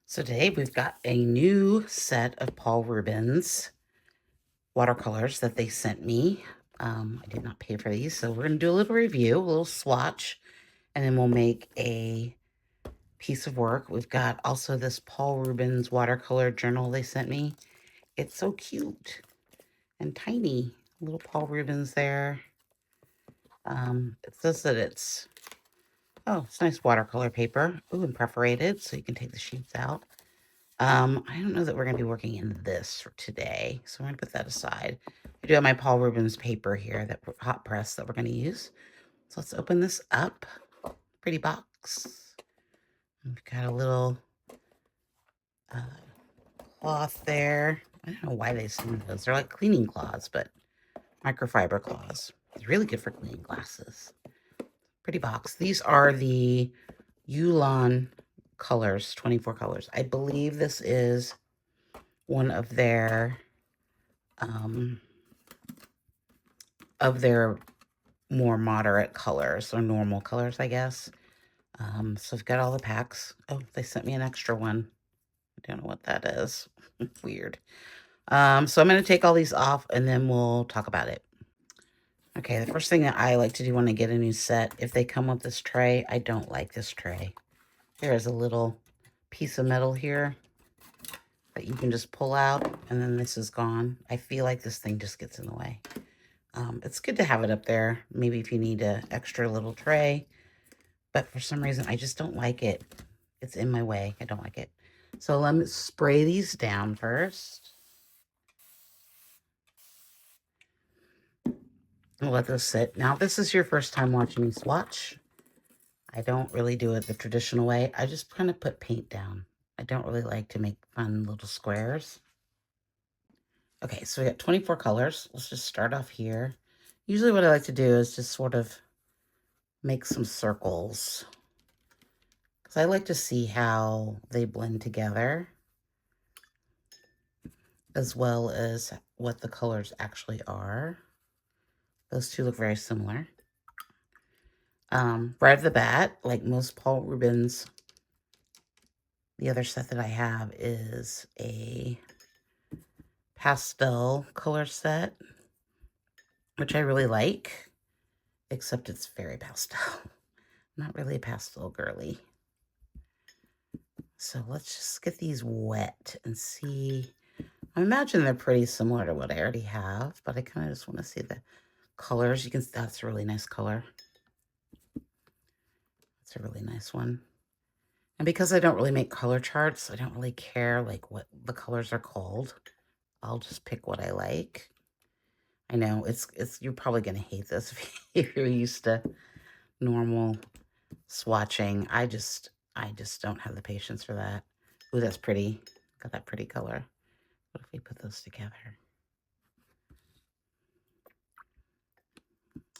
So today we've got a new set of Paul Rubens watercolors that they sent me. I did not pay for these, so we're going to do a little review, a little swatch, and then we'll make a piece of work. We've got also this Paul Rubens watercolor journal they sent me. It's so cute and tiny. Little Paul Rubens there. It says that it's nice watercolor paper. Ooh, and perforated, so you can take the sheets out. I don't know that we're going to be working in this for today, so I'm going to put that aside. I do have my Paul Rubens paper here, that hot press that we're going to use. So let's open this up. Pretty box. We've got a little cloth there. I don't know why they send those. They're like cleaning cloths, but microfiber cloths. It's really good for cleaning glasses. Pretty box. These are the Yulon colors, 24 colors. I believe this is one of their more moderate colors, or normal colors, I guess. So I've got all the packs. Oh, they sent me an extra one. I don't know what that is. Weird. So I'm going to take all these off and then we'll talk about it. Okay, the first thing that I like to do when I get a new set, if they come with this tray, I don't like this tray. There is a little piece of metal here that you can just pull out, and then this is gone. I feel like this thing just gets in the way. It's good to have it up there, maybe if you need an extra little tray, but for some reason, I just don't like it. It's in my way. I don't like it. So let me spray these down first. I'll let those sit. Now, if this is your first time watching me swatch, I don't really do it the traditional way. I just kind of put paint down. I don't really like to make fun little squares. Okay, so we got 24 colors. Let's just start off here. Usually what I like to do is just sort of make some circles, because I like to see how they blend together, as well as what the colors actually are. Those two look very similar. Right off the bat, like most Paul Rubens, the other set that I have is a pastel color set, which I really like, except it's very pastel. I'm not really a pastel girly. So let's just get these wet and see. I imagine they're pretty similar to what I already have, but I kind of just want to see the colors. You can, that's a really nice color. That's a really nice one. And because I don't really make color charts, I don't really care like what the colors are called. I'll just pick what I like. I know it's you're probably gonna hate this if you're used to normal swatching. I just don't have the patience for that. Ooh, that's pretty. Got that pretty color. What if we put those together?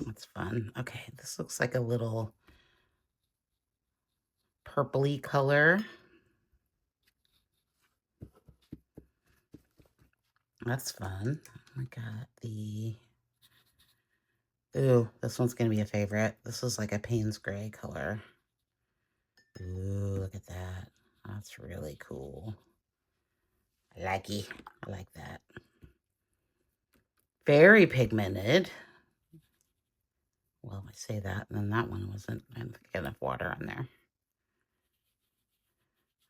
That's fun. Okay, this looks like a little purpley color. That's fun. I got the... Ooh, this one's going to be a favorite. This is like a Payne's gray color. Ooh, look at that. That's really cool. I like it. I like that. Very pigmented. Well, I say that, and then that one wasn't. I didn't get enough water on there.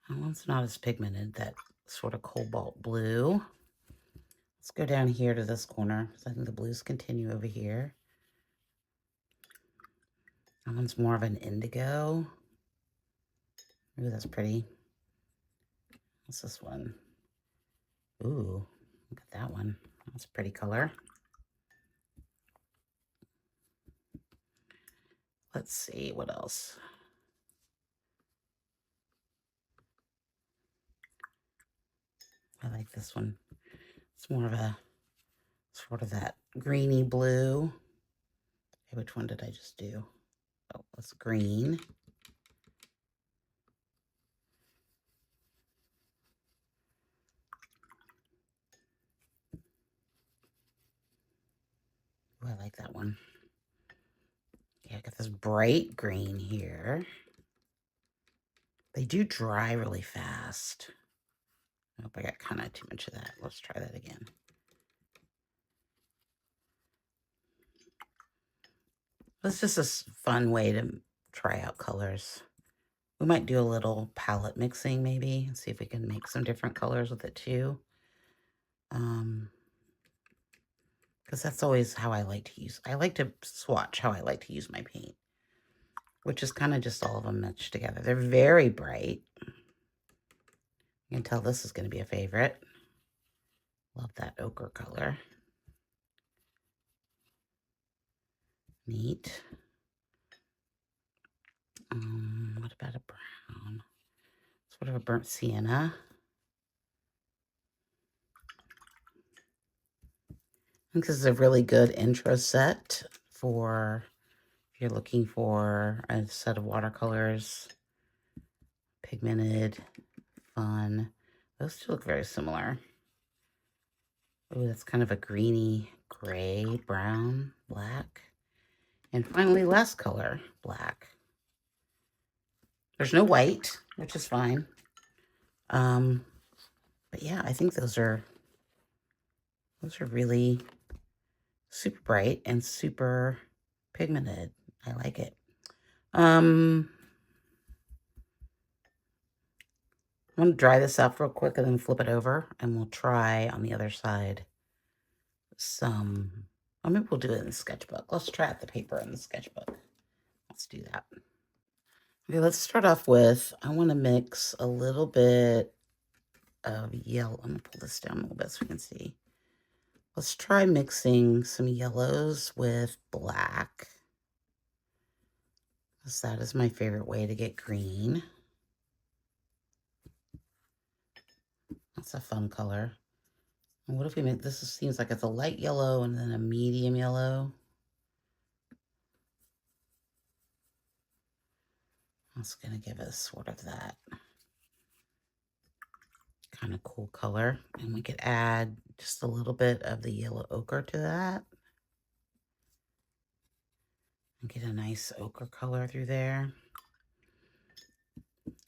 That one's not as pigmented, that sort of cobalt blue. Let's go down here to this corner, because I think the blues continue over here. That one's more of an indigo. Ooh, that's pretty. What's this one? Ooh, look at that one. That's a pretty color. Let's see, what else? I like this one. It's more of a, sort of that greeny blue. Okay, which one did I just do? Oh, it's green. Ooh, I like that one. Yeah, I got this bright green here. They do dry really fast. I hope I got kind of too much of that. Let's try that again. It's just a fun way to try out colors. We might do a little palette mixing maybe and see if we can make some different colors with it too. Because that's always how I like to use. I like to swatch how I like to use my paint, which is kind of just all of them meshed together. They're very bright. You can tell this is going to be a favorite. Love that ochre color. Neat. What about a brown? Sort of a burnt sienna. I think this is a really good intro set for if you're looking for a set of watercolors, pigmented, fun. Those two look very similar. Oh, that's kind of a greeny gray, brown, black. And finally, last color, black. There's no white, which is fine. But yeah, I think those are really super bright and super pigmented. I like it. I'm going to dry this up real quick and then flip it over, and we'll try on the other side some, or maybe we'll do it in the sketchbook. Let's try out the paper in the sketchbook. Let's do that. Okay, let's start off with, I want to mix a little bit of yellow. I'm going to pull this down a little bit so we can see. Let's try mixing some yellows with black, because that is my favorite way to get green. That's a fun color. And what if we make this? Seems like it's a light yellow and then a medium yellow. That's going to give us sort of that kind of cool color. And we could add just a little bit of the yellow ochre to that. And get a nice ochre color through there.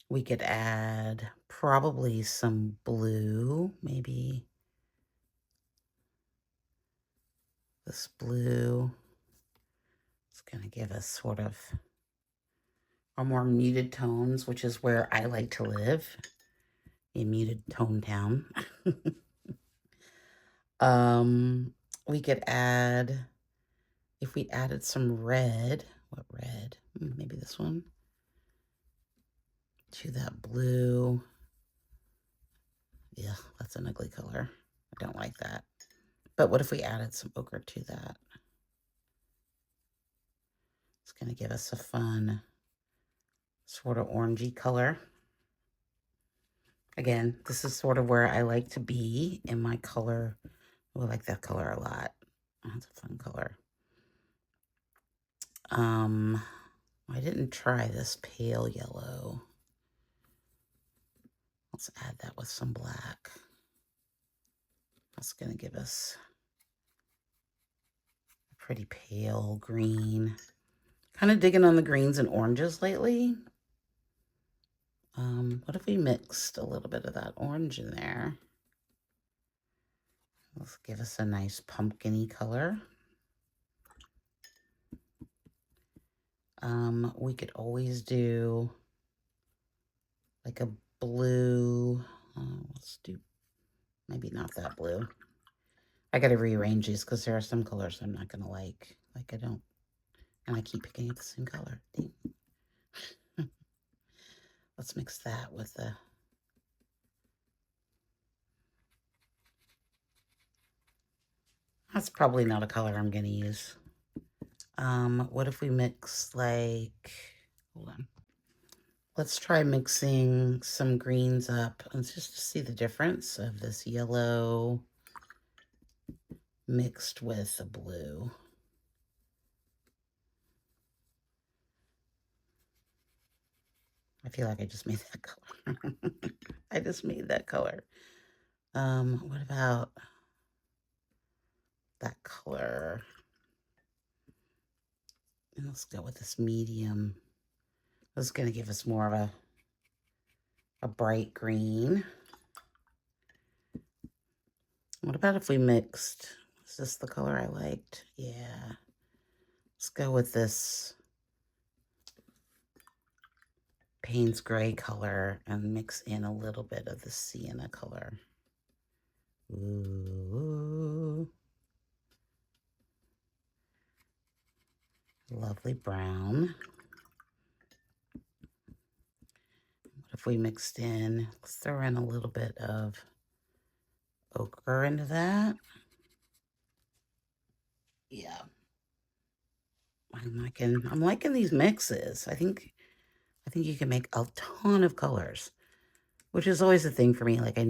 We could add probably some blue, maybe this blue. It's going to give us sort of our more muted tones, which is where I like to live, a muted tone town. We could add, if we added some red, what red? Maybe this one, to that blue. Yeah, that's an ugly color. I don't like that. But what if we added some ochre to that? It's going to give us a fun sort of orangey color. Again, this is sort of where I like to be in my color. I like that color a lot. That's a fun color. I didn't try this pale yellow. Let's add that with some black. That's going to give us a pretty pale green. Kind of digging on the greens and oranges lately. What if we mixed a little bit of that orange in there? Let's give us a nice pumpkin-y color. We could always do like a blue. Let's do maybe not that blue. I got to rearrange these because there are some colors I'm not going to like. Like I don't, and I keep picking up the same color. Let's mix that with the, that's probably not a color I'm going to use. What if we mix like, hold on. Let's try mixing some greens up and just to see the difference of this yellow mixed with the blue. I feel like I just made that color. I just made that color. What about that color? And let's go with this medium. This is going to give us more of a a bright green. What about if we mixed, is this the color I liked? Yeah. Let's go with this Payne's gray color and mix in a little bit of the sienna color. Ooh. Lovely brown. What if we mixed in, let's throw in a little bit of ochre into that. Yeah. I'm liking these mixes. I think you can make a ton of colors, which is always the thing for me. Like I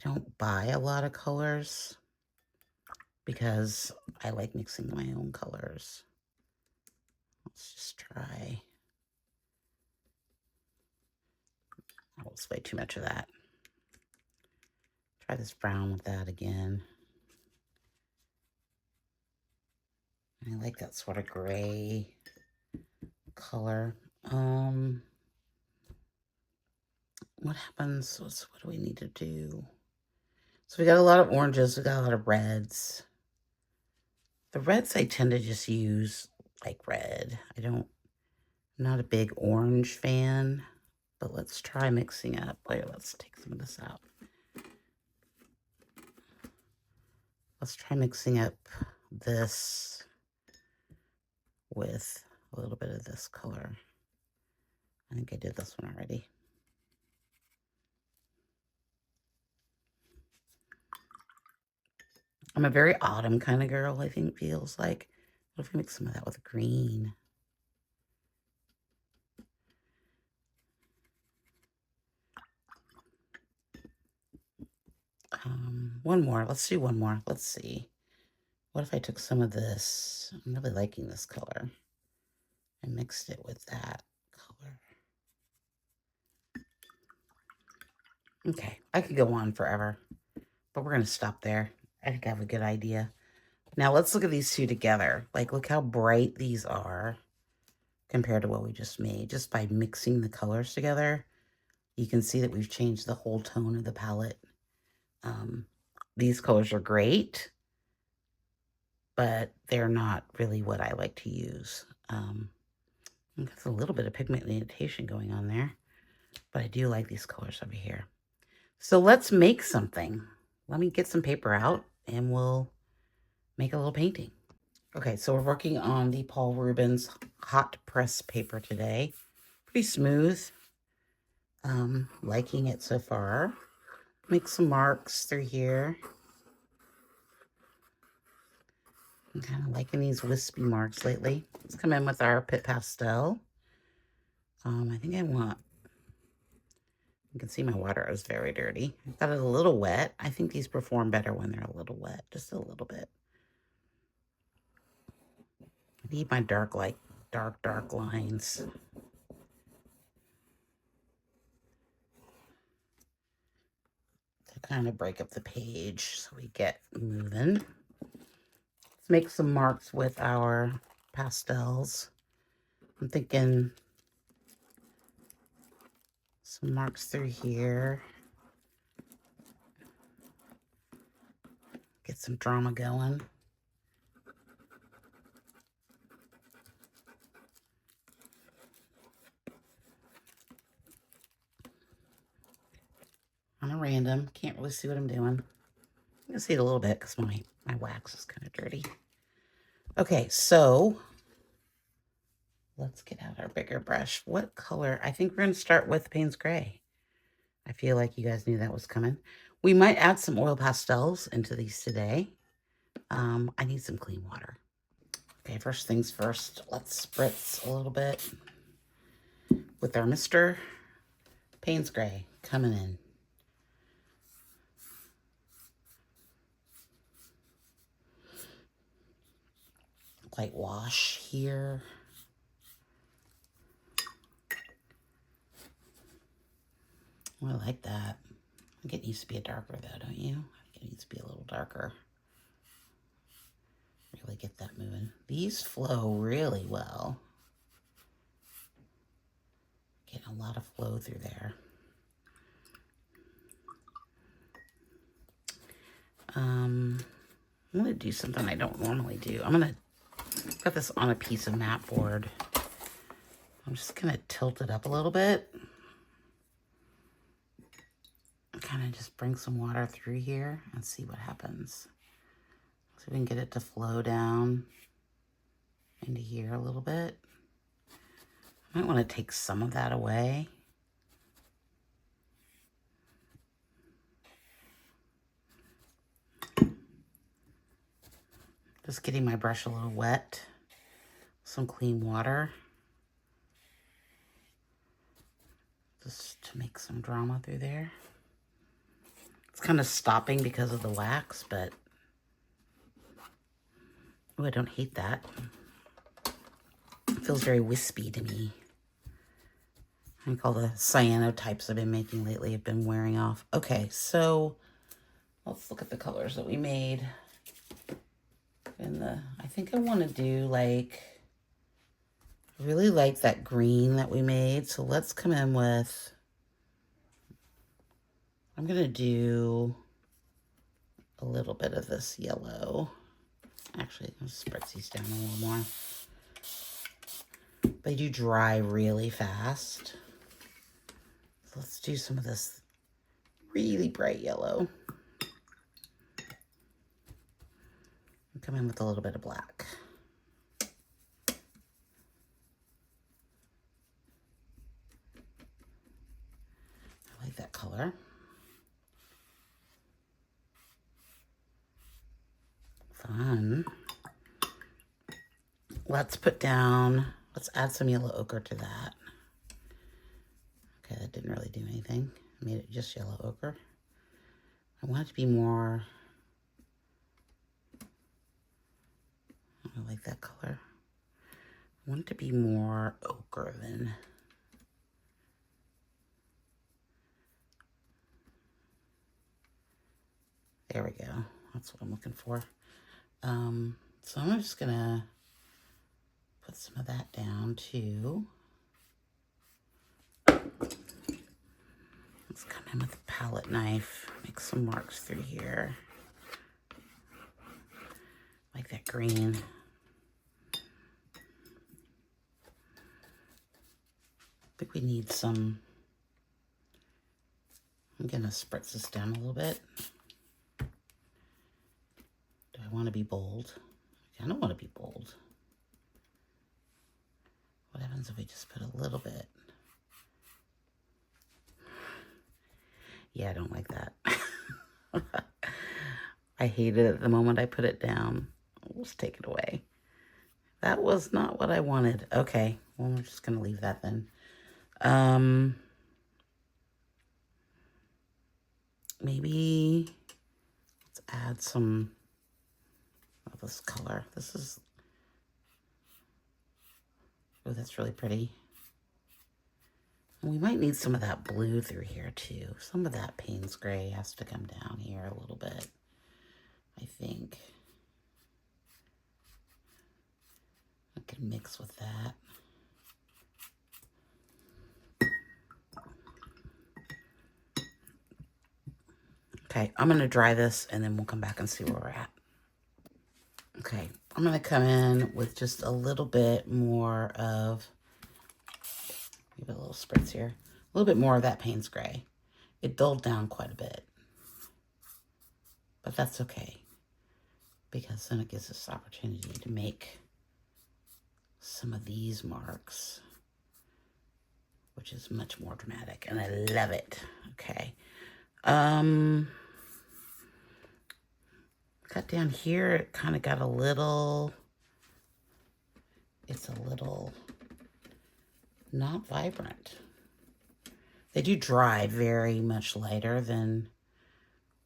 don't buy a lot of colors because I like mixing my own colors. Let's just try. Oh, it's way too much of that. Try this brown with that again. I like that sort of gray color. What happens? What do we need to do? So we got a lot of oranges. We got a lot of reds. The reds I tend to just use like red. I'm not a big orange fan, but let's try mixing up. Wait, let's take some of this out. Let's try mixing up this with a little bit of this color. I think I did this one already. I'm a very autumn kind of girl, I think, feels like. What if we mix some of that with green? One more. Let's do one more. Let's see. What if I took some of this? I'm really liking this color. And mixed it with that color. Okay, I could go on forever, but we're going to stop there. I think I have a good idea. Now let's look at these two together. Like, look how bright these are compared to what we just made. Just by mixing the colors together, you can see that we've changed the whole tone of the palette. These colors are great, but they're not really what I like to use. There's a little bit of pigmentation going on there, but I do like these colors over here. So let's make something. Let me get some paper out and we'll make a little painting. Okay, so we're working on the Paul Rubens hot press paper today. Pretty smooth. Liking it so far. Make some marks through here. I'm kind of liking these wispy marks lately. Let's come in with our Pit Pastel. I think I want, you can see my water is very dirty. I've got it a little wet. I think these perform better when they're a little wet, just a little bit. I need my dark lines. To kind of break up the page so we get moving. Let's make some marks with our pastels. I'm thinking some marks through here. Get some drama going. On a random, can't really see what I'm doing. You can see it a little bit because my wax is kind of dirty. Okay, so let's get out our bigger brush. What color? I think we're going to start with Payne's Gray. I feel like you guys knew that was coming. We might add some oil pastels into these today. I need some clean water. Okay, first things first, let's spritz a little bit with our Mr. Payne's Gray coming in. Light wash here. Oh, I like that. I think it needs to be a darker though, don't you? I think it needs to be a little darker. Really get that moving. These flow really well. Getting a lot of flow through there. I'm going to do something I don't normally do. I'm going to put this on a piece of mat board. I'm just going to tilt it up a little bit. Kind of just bring some water through here and see what happens. So we can get it to flow down into here a little bit. I might want to take some of that away. Just getting my brush a little wet. Some clean water. Just to make some drama through there. It's kind of stopping because of the wax, but oh, I don't hate that. It feels very wispy to me. I think all the cyanotypes I've been making lately have been wearing off. Okay, so let's look at the colors that we made. I think I want to do like, I really like that green that we made. So let's come in with, I'm going to do a little bit of this yellow. Actually, I'll spritz these down a little more. They do dry really fast. So let's do some of this really bright yellow. And come in with a little bit of black. I like that color. Fun. Let's add some yellow ochre to that. Okay, that didn't really do anything. I made it just yellow ochre. I want it to be more, I like that color. I want it to be more ochre than, there we go. That's what I'm looking for. So I'm just gonna put some of that down too. Let's come in with a palette knife, make some marks through here. Like that green. I think we need some, I'm gonna spritz this down a little bit. Do I want to be bold? I don't want to be bold. What happens if we just put a little bit? Yeah, I don't like that. I hate it the moment I put it down. I'll just take it away. That was not what I wanted. Okay, well, I'm just going to leave that then. Maybe let's add some of this color. This is, oh, that's really pretty. And we might need some of that blue through here too. Some of that Payne's gray has to come down here a little bit, I think. I can mix with that. Okay, I'm gonna dry this and then we'll come back and see where we're at. Okay, I'm gonna come in with just a little bit more of, give it a little spritz here, a little bit more of that Payne's gray. It dulled down quite a bit, but that's okay because then it gives us opportunity to make some of these marks, which is much more dramatic, and I love it. Okay. Cut down here, it kind of got a little, it's a little not vibrant. They do dry very much lighter than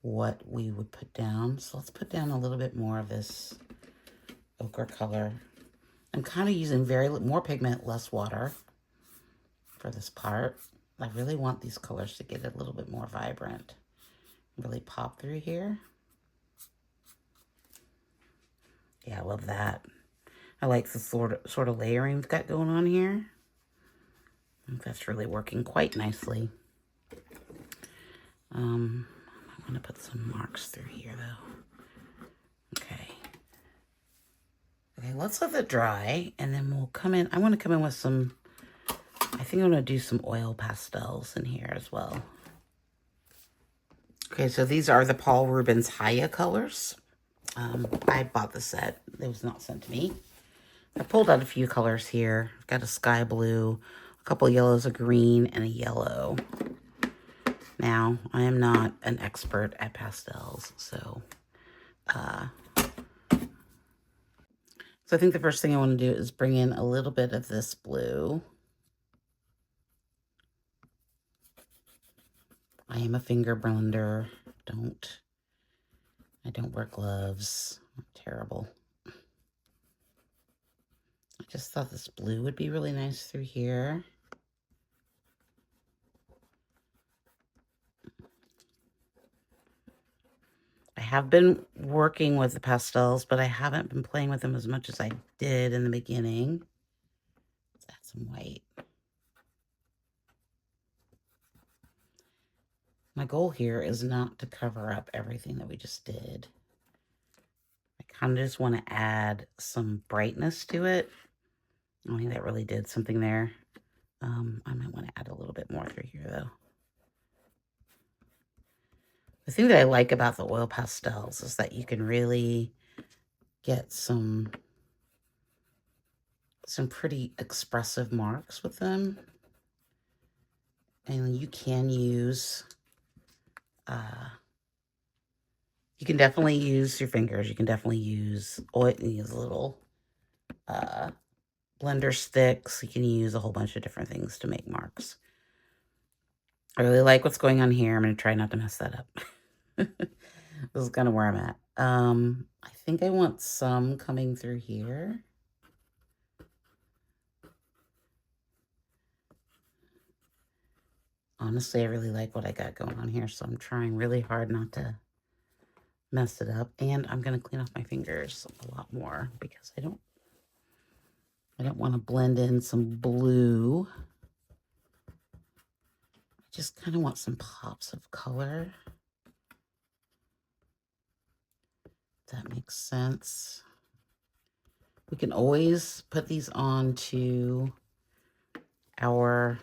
what we would put down. So let's put down a little bit more of this ochre color. I'm kind of using more pigment, less water for this part. I really want these colors to get a little bit more vibrant. Really pop through here. Yeah, I love that. I like the sort of layering we've got going on here. I think that's really working quite nicely. I'm going to put some marks through here, though. Okay. Okay, let's let it dry, and then we'll come in. I want to come in with some, I think I'm going to do some oil pastels in here as well. Okay, so these are the Paul Rubens Haiya colors. I bought the set. It was not sent to me. I pulled out a few colors here. I've got a sky blue, a couple yellows, a green, and a yellow. Now, I am not an expert at pastels, so I think the first thing I want to do is bring in a little bit of this blue. I am a finger blender. I don't wear gloves. I'm terrible. I just thought this blue would be really nice through here. I have been working with the pastels, but I haven't been playing with them as much as I did in the beginning. Let's add some white. My goal here is not to cover up everything that we just did. I kind of just want to add some brightness to it. I think that really did something there. I might want to add a little bit more through here, though. The thing that I like about the oil pastels is that you can really get some pretty expressive marks with them. And you can use, you can definitely use your fingers. You can definitely use oil, use little blender sticks. You can use a whole bunch of different things to make marks. I really like what's going on here. I'm going to try not to mess that up. This is kind of where I'm at. I think I want some coming through here. Honestly, I really like what I got going on here, so I'm trying really hard not to mess it up. And I'm going to clean off my fingers a lot more because I don't want to blend in some blue. I just kind of want some pops of color. If that makes sense. We can always put these on to our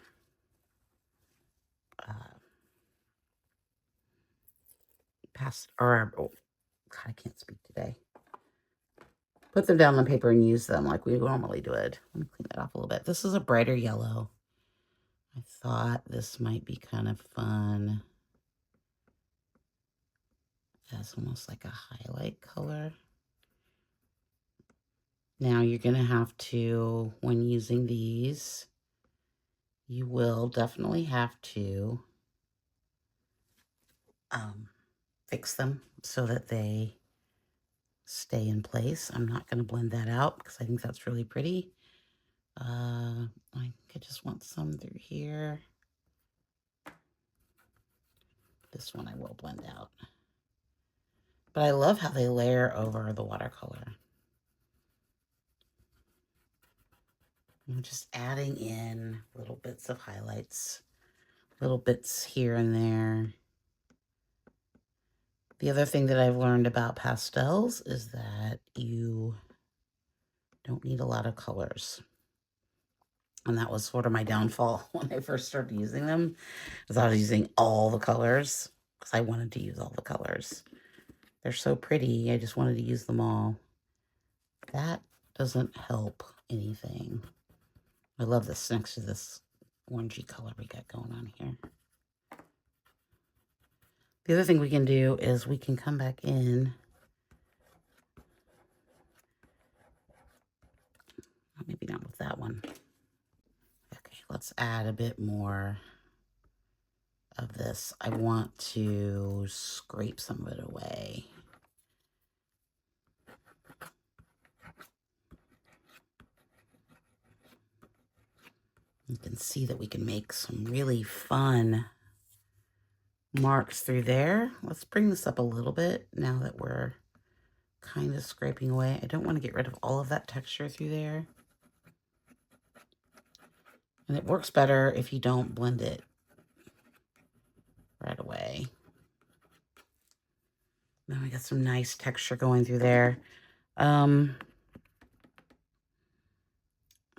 oh, God, I can't speak today. Put them down on paper and use them like we normally do it. Let me clean that off a little bit. This is a brighter yellow. I thought this might be kind of fun. That's almost like a highlight color. Now you're going to have to, when using these, you will definitely have to fix them so that they stay in place. I'm not going to blend that out because I think that's really pretty. I just want some through here. This one I will blend out. But I love how they layer over the watercolor. I'm just adding in little bits of highlights, little bits here and there. The other thing that I've learned about pastels is that you don't need a lot of colors. And that was sort of my downfall when I first started using them, because I was using all the colors because I wanted to use all the colors. They're so pretty. I just wanted to use them all. That doesn't help anything. I love this next to this orangey color we got going on here. The other thing we can do is we can come back in. Maybe not with that one. Okay, let's add a bit more of this. I want to scrape some of it away. You can see that we can make some really fun marks through there. Let's bring this up a little bit now that we're kind of scraping away. I don't want to get rid of all of that texture through there. And it works better if you don't blend it right away. Now we got some nice texture going through there. I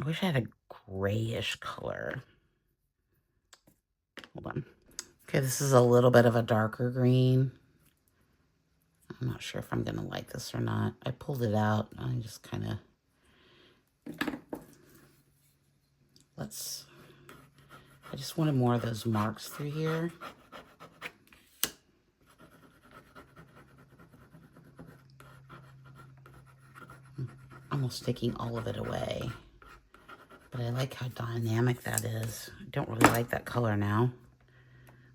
wish I had a grayish color. Hold on. Okay, this is a little bit of a darker green. I'm not sure if I'm going to like this or not. I pulled it out. I just kind of... I just wanted more of those marks through here. Almost taking all of it away. But I like how dynamic that is. I don't really like that color now.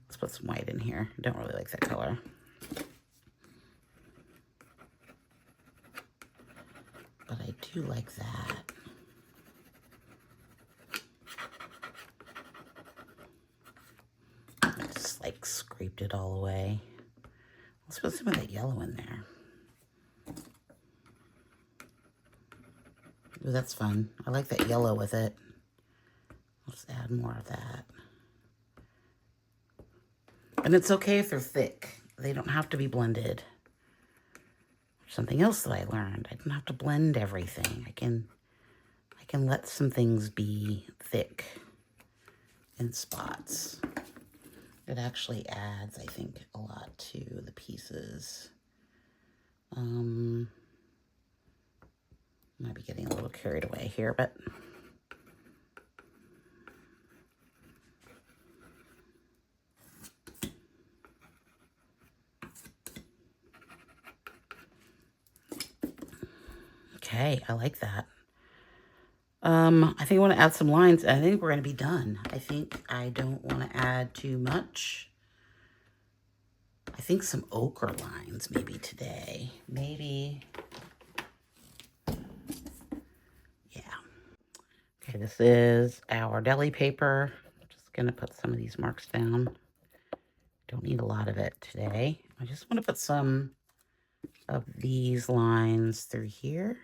Let's put some white in here. I don't really like that color. But I do like that. I just like scraped it all away. Let's put some of that yellow in there. Ooh, that's fun. I like that yellow with it. Let's add more of that. And it's okay if they're thick. They don't have to be blended. Something else that I learned. I don't have to blend everything. I can let some things be thick in spots. It actually adds, I think, a lot to the pieces. Might be getting a little carried away here, but okay, I like that. I think I want to add some lines. I think we're going to be done. I think I don't want to add too much. I think some ochre lines maybe today. Maybe. Yeah. Okay, this is our deli paper. I'm just going to put some of these marks down. Don't need a lot of it today. I just want to put some of these lines through here.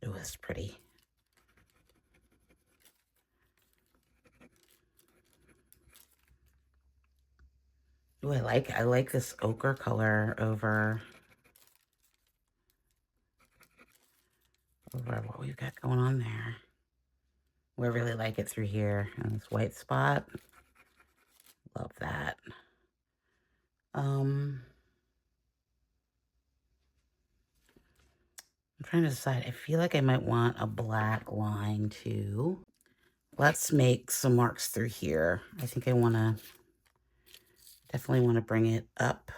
Oh, that's pretty. Oh, I like this ochre color over what we've got going on there. We really like it through here. And this white spot. Love that. I'm trying to decide. I feel like I might want a black line too. Let's make some marks through here. I think I definitely want to bring it up.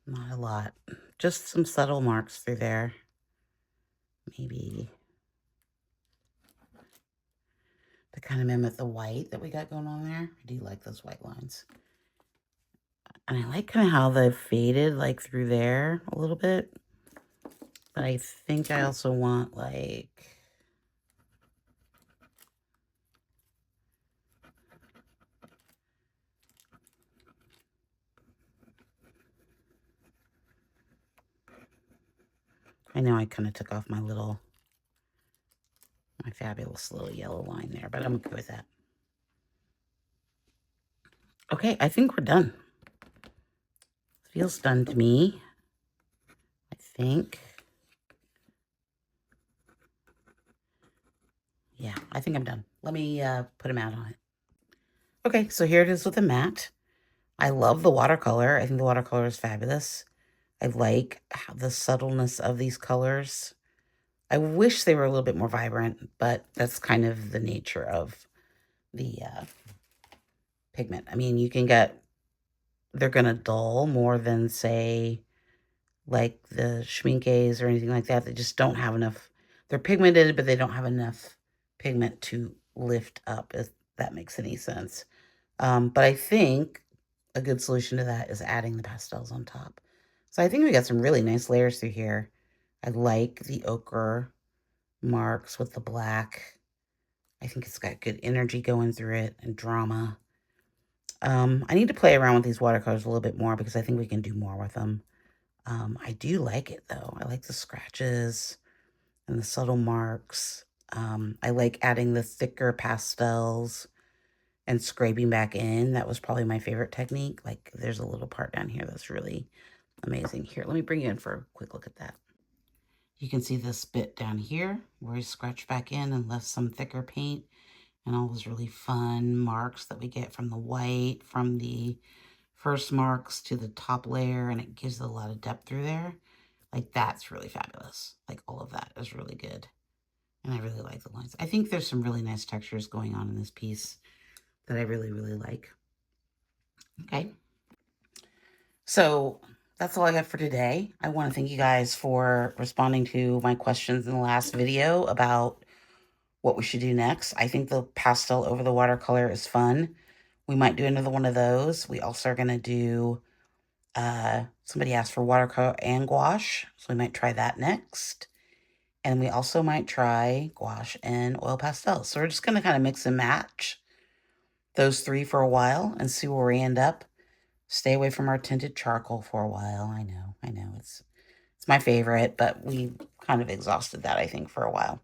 Not a lot. Just some subtle marks through there. Maybe to kind of mimic the white that we got going on there. I do like those white lines. And I like kind of how they've faded like through there a little bit. But I think I also want like... I know I kind of took off my fabulous little yellow line there, but I'm okay with that. Okay, I think we're done. Feels done to me, I think. Yeah, I think I'm done. Let me put a mat on it. Okay, so here it is with a mat. I love the watercolor. I think the watercolor is fabulous. I like the subtleness of these colors. I wish they were a little bit more vibrant, but that's kind of the nature of the pigment. I mean, you can get, they're going to dull more than, say, like the schminkes or anything like that. They just don't have enough. They're pigmented, but they don't have enough pigment to lift up, if that makes any sense. But I think a good solution to that is adding the pastels on top. So I think we got some really nice layers through here. I like the ochre. marks with the black. I think it's got good energy going through it and drama. I need to play around with these watercolors a little bit more because I think we can do more with them. I do like it though. I like the scratches and the subtle marks. I like adding the thicker pastels and scraping back in. That was probably my favorite technique. Like there's a little part down here that's really amazing. Here, let me bring you in for a quick look at that. You can see this bit down here where we scratched back in and left some thicker paint and all those really fun marks that we get from the white, from the first marks to the top layer, and it gives a lot of depth through there. Like that's really fabulous. Like all of that is really good. And I really like the lines. I think there's some really nice textures going on in this piece that I really, really like. Okay. So that's all I got for today. I want to thank you guys for responding to my questions in the last video about what we should do next. I think the pastel over the watercolor is fun. We might do another one of those. We also are going to do, somebody asked for watercolor and gouache, so we might try that next. And we also might try gouache and oil pastels. So we're just going to kind of mix and match those three for a while and see where we end up. Stay away from our tinted charcoal for a while. I know, it's my favorite, but we kind of exhausted that, I think, for a while.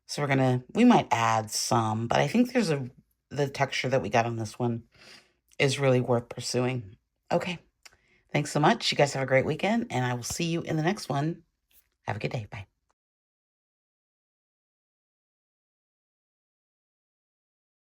So we might add some, but I think the texture that we got on this one is really worth pursuing. Okay. Thanks so much. You guys have a great weekend, and I will see you in the next one. Have a good day. Bye.